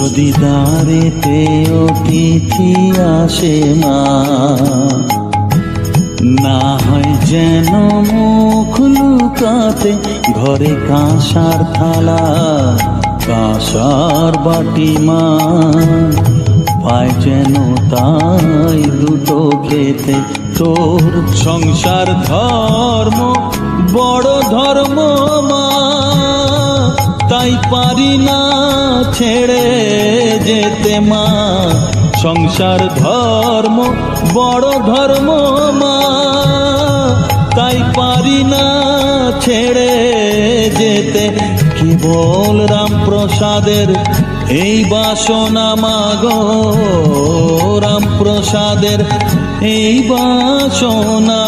যদি দ্বারেতে অতিথি আসে মা, না হয় যেন মুখ লুকাতে ঘরে কাঁসার থালা কাঁসার বাটি মা, পায় যেন তাই দুটো খেতে। তোর সংসার ধর্ম বড় ধর্ম মা, তাই পারি না ছেড়ে যেতে মা। সংসার ধর্ম বড় ধর্ম মা, তাই পারি না ছেড়ে যেতে। কেবল রামপ্রসাদের এই বাসনা মাগো, রামপ্রসাদের এই বাসনা।